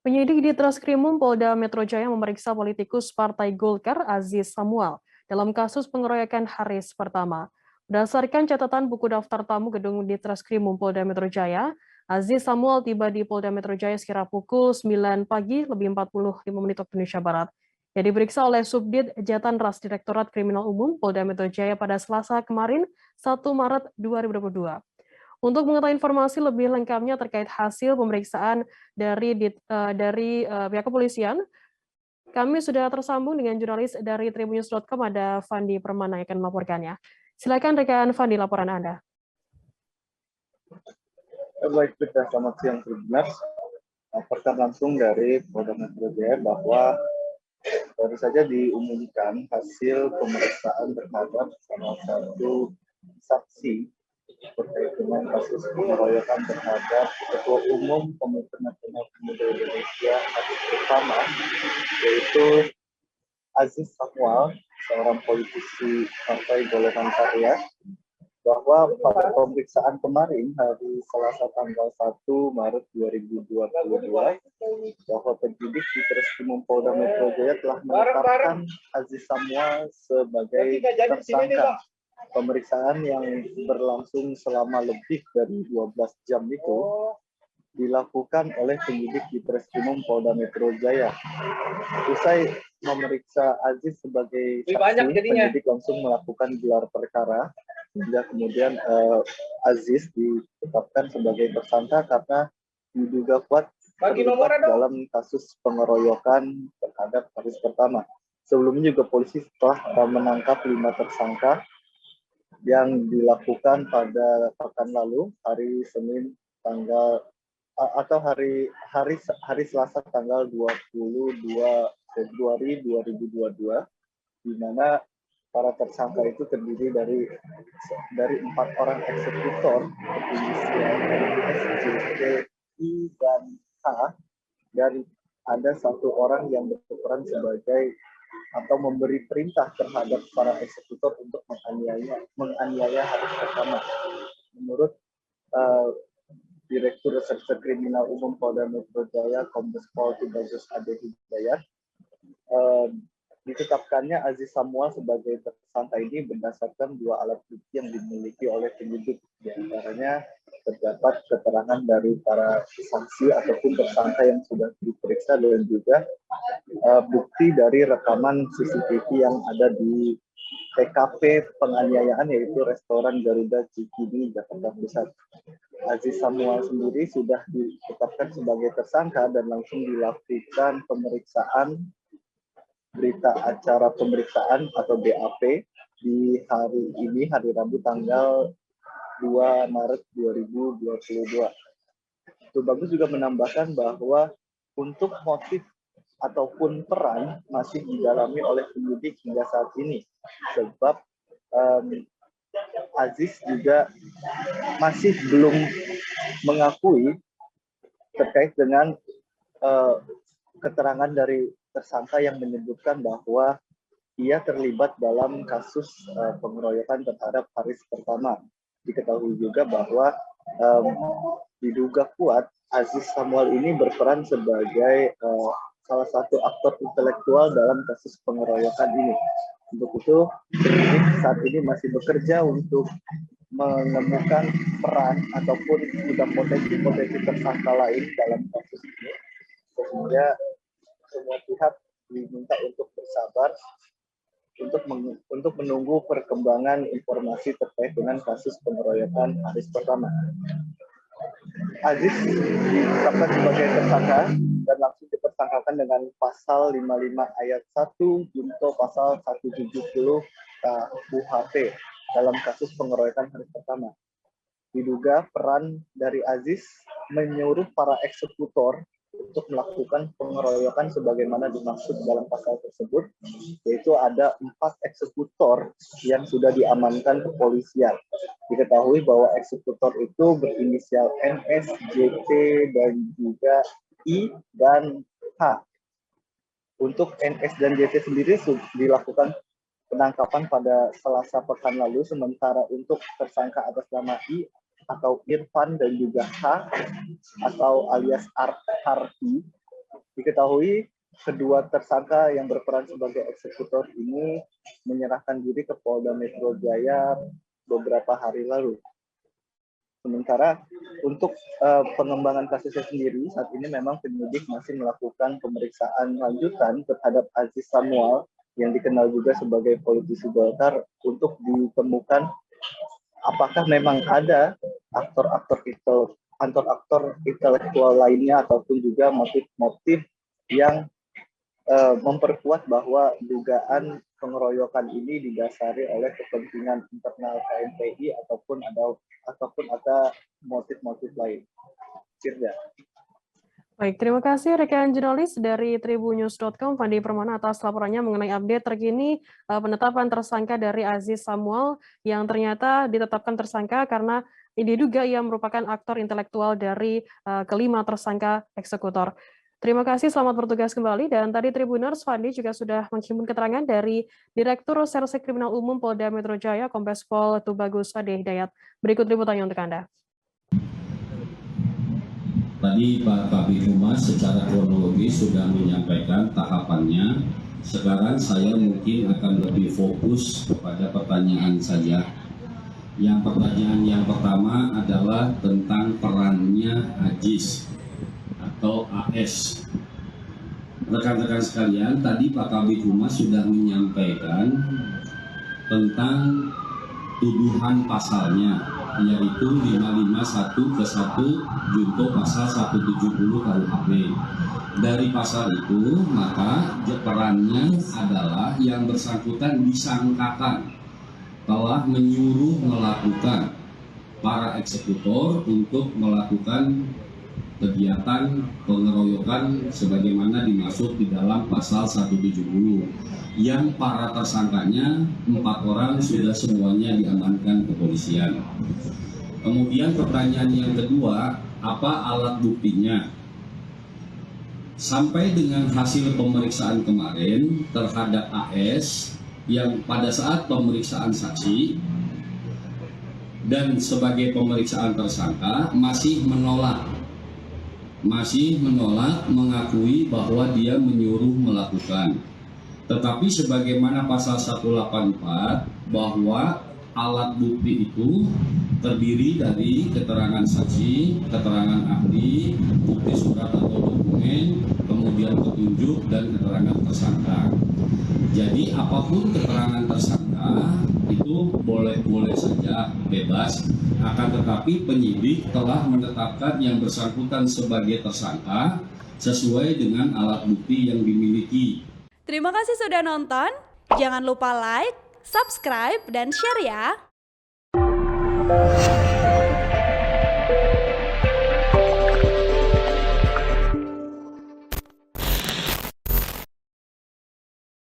Penyidik di Treskrimum Polda Metro Jaya memeriksa politikus Partai Golkar Aziz Samuel dalam kasus pengeroyokan Haris pertama. Berdasarkan catatan buku daftar tamu gedung di Treskrimum Polda Metro Jaya, Aziz Samuel tiba di Polda Metro Jaya sekira pukul 9 pagi lebih 45 menit waktu Indonesia Barat. Ia diperiksa oleh Subdit Jatan Ras Direktorat Kriminal Umum Polda Metro Jaya pada Selasa kemarin 1 Maret 2022. Untuk mengetahui informasi lebih lengkapnya terkait hasil pemeriksaan dari pihak kepolisian, kami sudah tersambung dengan jurnalis dari tribunnews.com ada Fandi Permana yang akan melaporkannya. Silakan rekan Fandi, laporan Anda. Baik, selamat siang Tribuners. Laporkan langsung dari Polda Metro Jaya bahwa baru saja diumumkan hasil pemeriksaan terhadap salah satu saksi terkait dengan kasus pengeroyokan terhadap Ketua Umum Komite Nasional Pemuda Indonesia hari pertama, yaitu Aziz Samuel, seorang politisi Partai Golongan Karya, bahwa pada pemeriksaan kemarin hari Selasa tanggal 1 Maret 2022 bahwa penyidik di Treskrimum Polda Metro Jaya telah menetapkan Aziz Samuel sebagai tersangka. Pemeriksaan yang berlangsung selama lebih dari 12 jam itu dilakukan oleh penyidik di Treskrimum Polda Metro Jaya. Usai memeriksa Aziz sebagai saksi, penyidik langsung melakukan gelar perkara hingga kemudian Aziz ditetapkan sebagai tersangka karena diduga kuat terlibat dalam kasus pengeroyokan terhadap Haris pertama. Sebelumnya juga polisi telah menangkap 5 tersangka yang dilakukan pada pekan lalu, hari Senin tanggal atau hari Selasa tanggal 22 Februari 2022, di mana para tersangka itu terdiri dari 4 orang eksekutor berinisial S, J, T, I, dan H, dan ada 1 orang yang berperan sebagai atau memberi perintah terhadap para eksekutor untuk menganiaya Haris pertama. Menurut Direktur Reserse Kriminal Umum Polda Metro Jaya, Kombes Pol Tubagus Ade Hidayat, ditetapkannya Aziz Samuel sebagai tersangka ini berdasarkan 2 alat bukti yang dimiliki oleh penyidik. Di antaranya terdapat keterangan dari para saksi ataupun tersangka yang sudah diperiksa dan juga bukti dari rekaman CCTV yang ada di TKP penganiayaan, yaitu restoran Garuda Cikini, Jakarta Pusat. Aziz Samuel sendiri sudah ditetapkan sebagai tersangka dan langsung dilakukan pemeriksaan berita acara pemeriksaan atau BAP di hari ini, hari Rabu tanggal 2 Maret 2022. Tubagus juga menambahkan bahwa untuk motif ataupun peran masih didalami oleh penyidik hingga saat ini, sebab Aziz juga masih belum mengakui terkait dengan keterangan dari tersangka yang menyebutkan bahwa ia terlibat dalam kasus pengeroyokan terhadap Haris pertama. Diketahui juga bahwa diduga kuat Aziz Samuel ini berperan sebagai salah satu aktor intelektual dalam kasus pengeroyokan ini. Untuk itu, penyidik saat ini masih bekerja untuk menemukan peran ataupun juga potensi-potensi tersangka lain dalam kasus ini, sehingga semua pihak diminta untuk bersabar untuk menunggu perkembangan informasi terkait dengan kasus pengeroyokan Haris pertama. Aziz ditetapkan sebagai tersangka dan langsung dipersangkakan dengan pasal 55 ayat 1 junto pasal 170 KUHP dalam kasus pengeroyokan Haris pertama. Diduga peran dari Aziz menyuruh para eksekutor untuk melakukan pengeroyokan sebagaimana dimaksud dalam pasal tersebut, yaitu ada 4 eksekutor yang sudah diamankan kepolisian. Diketahui bahwa eksekutor itu berinisial NS, JT, dan juga I dan H. Untuk NS dan JT sendiri dilakukan penangkapan pada Selasa pekan lalu, sementara untuk tersangka atas nama I atau Irfan dan juga H atau alias Harfi Diketahui kedua tersangka yang berperan sebagai eksekutor ini menyerahkan diri ke Polda Metro Jaya beberapa hari lalu. Sementara untuk pengembangan kasusnya sendiri, saat ini memang penyidik masih melakukan pemeriksaan lanjutan terhadap Aziz Samuel yang dikenal juga sebagai politisi Golkar untuk ditemukan apakah memang ada aktor-aktor intelektual lainnya ataupun juga motif-motif yang memperkuat bahwa dugaan pengeroyokan ini didasari oleh kepentingan internal KMPI ataupun ada motif-motif lain. Firda. Baik, terima kasih rekan jurnalis dari tribunnews.com, Fandi Permana atas laporannya mengenai update terkini penetapan tersangka dari Aziz Samuel yang ternyata ditetapkan tersangka karena diduga ia merupakan aktor intelektual dari kelima tersangka eksekutor. Terima kasih, selamat bertugas kembali. Dan tadi Tribuners, Fandi juga sudah menghimpun keterangan dari Direktur Reserse Kriminal Umum Polda Metro Jaya, Kombes Pol Tubagus Ade Hidayat. Berikut liputannya untuk Anda. Tadi Pak Kabid Humas secara kronologis sudah menyampaikan tahapannya. Sekarang saya mungkin akan lebih fokus kepada pertanyaan saja. Pertanyaan yang pertama adalah tentang perannya Aziz atau AS. Rekan-rekan sekalian, tadi Pak Kabid Humas sudah menyampaikan tentang tuduhan pasalnya, yaitu 551 ke 1 junto pasal 170 KUHP. Dari pasal itu, maka perannya adalah yang bersangkutan disangkakan telah menyuruh melakukan para eksekutor untuk melakukan kegiatan pengeroyokan sebagaimana dimaksud di dalam pasal 170 yang para tersangkanya 4 orang sudah semuanya diamankan kepolisian. Kemudian pertanyaan yang kedua, apa alat buktinya? Sampai dengan hasil pemeriksaan kemarin terhadap AS yang pada saat pemeriksaan saksi dan sebagai pemeriksaan tersangka masih menolak mengakui bahwa dia menyuruh melakukan. Tetapi sebagaimana pasal 184 bahwa alat bukti itu terdiri dari keterangan saksi, keterangan ahli, bukti surat atau dokumen, kemudian petunjuk dan keterangan tersangka. Jadi apapun keterangan tersangka itu boleh saja bebas, akan tetapi penyidik telah menetapkan yang bersangkutan sebagai tersangka sesuai dengan alat bukti yang dimiliki. Terima kasih sudah nonton, jangan lupa like, subscribe, dan share ya!